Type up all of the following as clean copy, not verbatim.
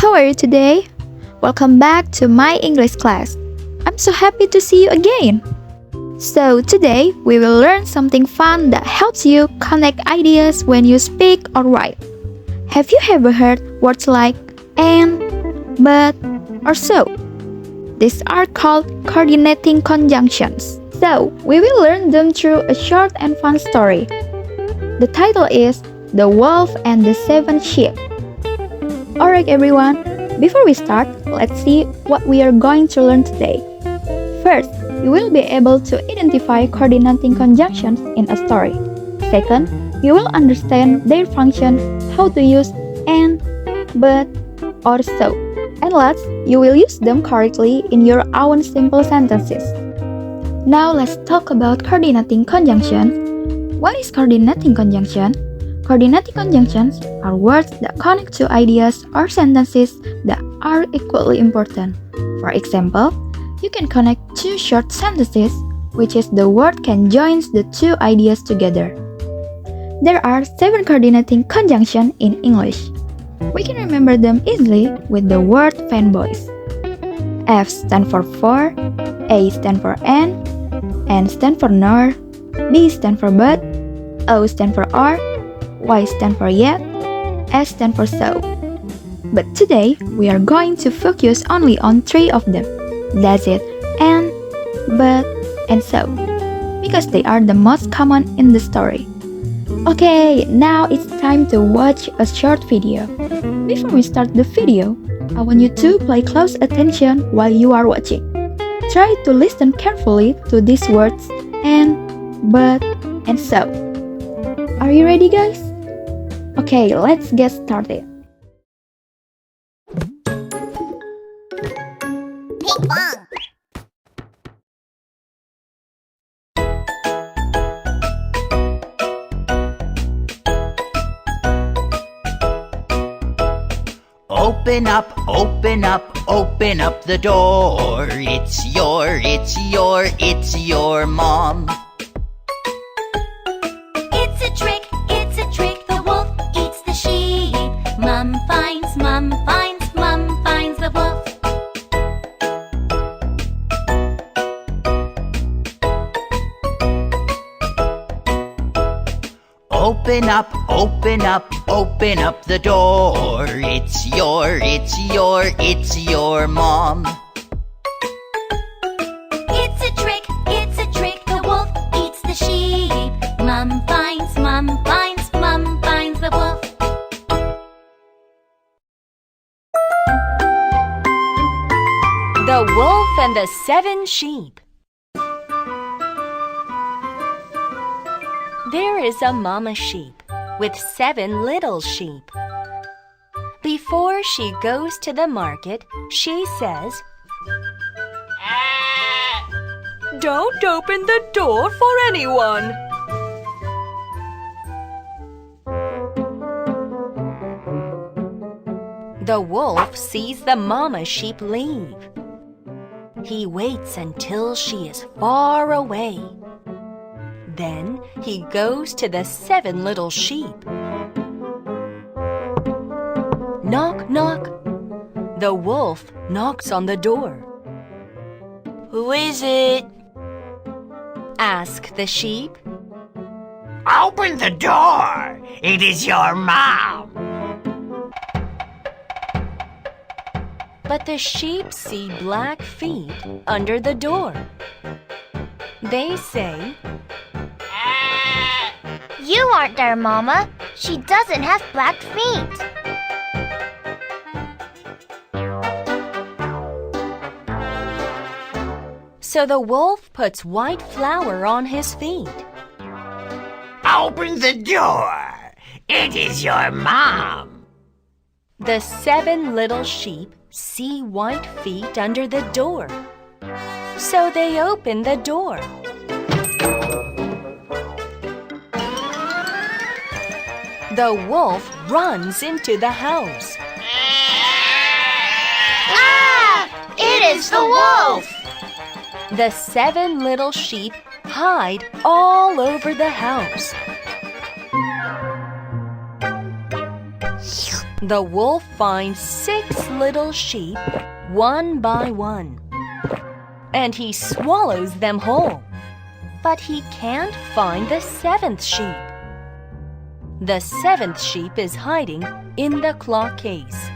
how are you today? Welcome back to my English class. I'm so happy to see you again. So today we will learn something fun that helps you connect ideas when you speak or write. Have you ever heard words like and, but, or so? These are called coordinating conjunctions. So we will learn them through a short and fun story. The title is The Wolf and the Seven Sheep. Alright everyone, before we start, let's see what we are going to learn today. First, you will be able to identify coordinating conjunctions in a story. Second, you will understand their function, how to use and, but, or so. And last, you will use them correctly in your own simple sentences. Now let's talk about coordinating conjunctions. What is coordinating conjunction? Coordinating conjunctions are words that connect two ideas or sentences that are equally important. For example, you can connect two short sentences, which is the word can join the two ideas together. There are 7 coordinating conjunctions in English. We can remember them easily with the word fanboys. F stands for A stands for N stands for nor, B stands for but, O stands for or, Y stands for yet, S stands for so. But today, we are going to focus only on 3 of them. That's it, and, but, and so. Because they are the most common in the story. Okay, now it's time to watch a short video. Before we start the video, I want you to pay close attention while you are watching. Try to listen carefully to these words and, but, and so. Are you ready guys? Okay, let's get started. Ping pong. Open up, open up, open up the door. It's your mom. It's a trick, the wolf eats the sheep. Mum finds the wolf. Open up, open up, open up the door. It's your mom. It's a trick, the wolf eats the sheep. Mum finds the wolf. The Wolf and the 7 Sheep. There is a mama sheep with 7 little sheep. Before she goes to the market, she says, "Don't open the door for anyone." The wolf sees the mama sheep leave. He waits until she is far away. Then he goes to the 7 little sheep. Knock, knock. The wolf knocks on the door. "Who is it?" ask the sheep. Open the door. It is your mom. But the sheep see black feet under the door. They say, "You aren't their mama. She doesn't have black feet." So the wolf puts white flour on his feet. Open the door. It is your mom. The 7 little sheep see white feet under the door. So they open the door. The wolf runs into the house. Ah! It is the wolf! The 7 little sheep hide all over the house. The wolf finds 6 little sheep, one by one, and he swallows them whole. But he can't find the 7th sheep. The 7th sheep is hiding in the clock case.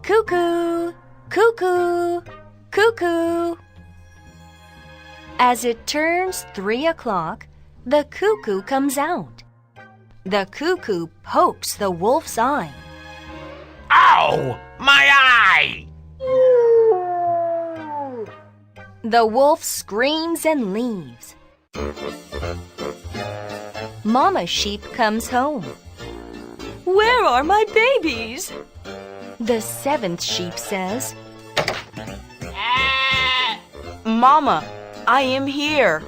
Cuckoo, cuckoo, cuckoo. As it turns 3 o'clock, the cuckoo comes out. The cuckoo pokes the wolf's eye. Ow! My eye! The wolf screams and leaves. Mama sheep comes home. Where are my babies? The 7th sheep says, Mama, I am here.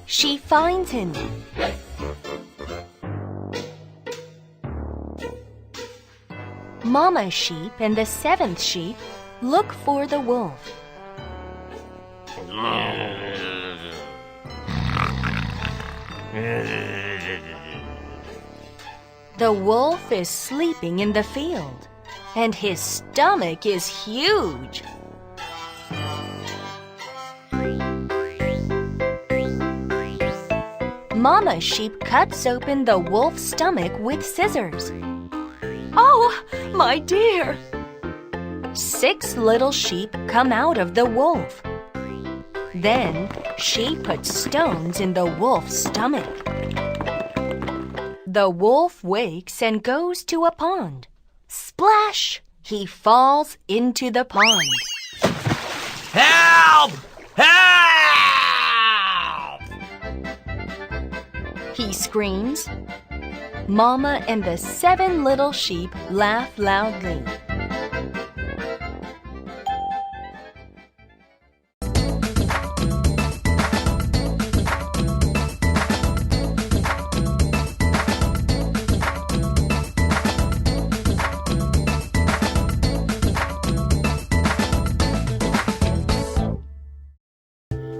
She finds him. Mama sheep and the 7th sheep look for the wolf. The wolf is sleeping in the field, and his stomach is huge. Mama sheep cuts open the wolf's stomach with scissors. Oh, my dear! 6 little sheep come out of the wolf. Then she puts stones in the wolf's stomach. The wolf wakes and goes to a pond. Splash! He falls into the pond. Help! Help! He screams. Mama and the 7 little sheep laugh loudly.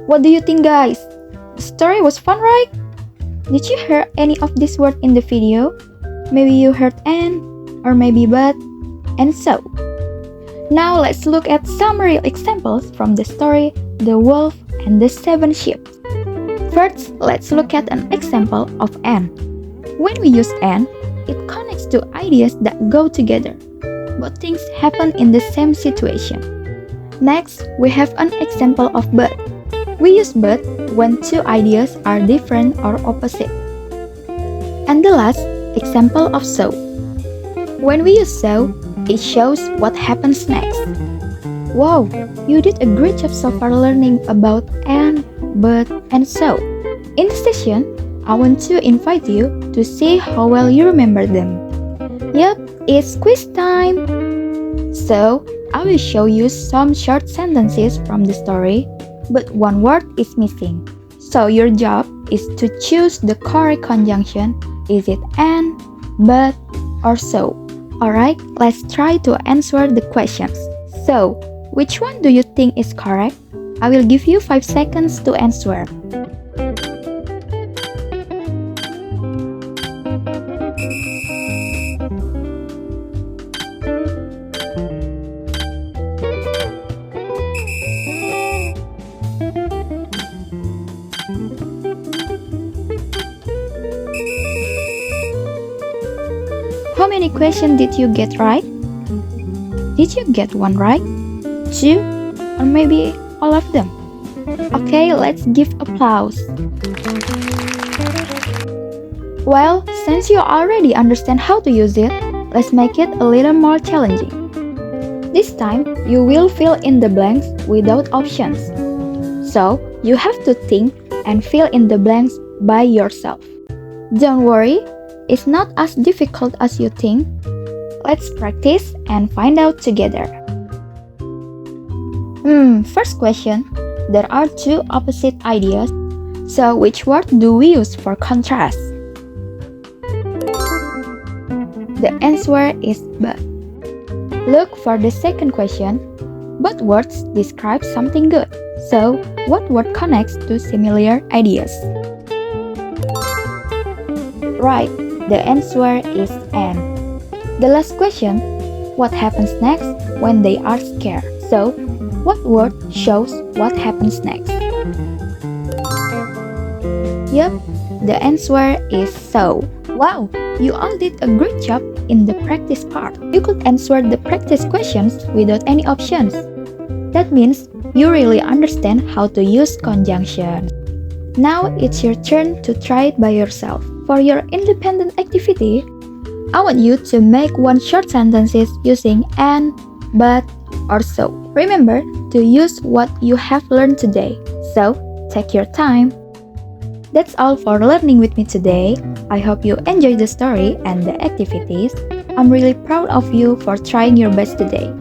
What do you think, guys? The story was fun, right? Did you hear any of this word in the video? Maybe you heard and, or maybe but, and so. Now let's look at some real examples from the story The Wolf and the 7 Sheep. First, let's look at an example of and. When we use and, it connects to ideas that go together. Both things happen in the same situation. Next, we have an example of but. We use but when 2 ideas are different or opposite. And the last, example of so. When we use so, it shows what happens next. Wow, you did a great job so far learning about and, but, and so. In this session, I want to invite you to see how well you remember them. Yep, it's quiz time! So, I will show you some short sentences from the story, but one word is missing. So your job is to choose the correct conjunction. Is it and, but, or so? Alright, let's try to answer the questions. So, which one do you think is correct? I will give you 5 seconds to answer. How many questions did you get right? Did you get one right? 2? Or maybe all of them? Okay, let's give applause. Well, since you already understand how to use it, let's make it a little more challenging. This time, you will fill in the blanks without options. So, you have to think and fill in the blanks by yourself. Don't worry, it's not as difficult as you think. Let's practice and find out together. First question. There are 2 opposite ideas. So which word do we use for contrast? The answer is but. Look for the second question. Both words describe something good. So what word connects to similar ideas? Right, the answer is and. The last question, what happens next when they are scared? So, what word shows what happens next? Yep, the answer is so. Wow, you all did a great job in the practice part. You could answer the practice questions without any options. That means you really understand how to use conjunctions. Now it's your turn to try it by yourself. For your independent activity, I want you to make one short sentences using and, but, or so. Remember to use what you have learned today. So, take your time. That's all for learning with me today. I hope you enjoyed the story and the activities. I'm really proud of you for trying your best today.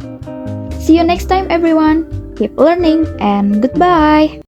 See you next time, everyone. Keep learning and goodbye.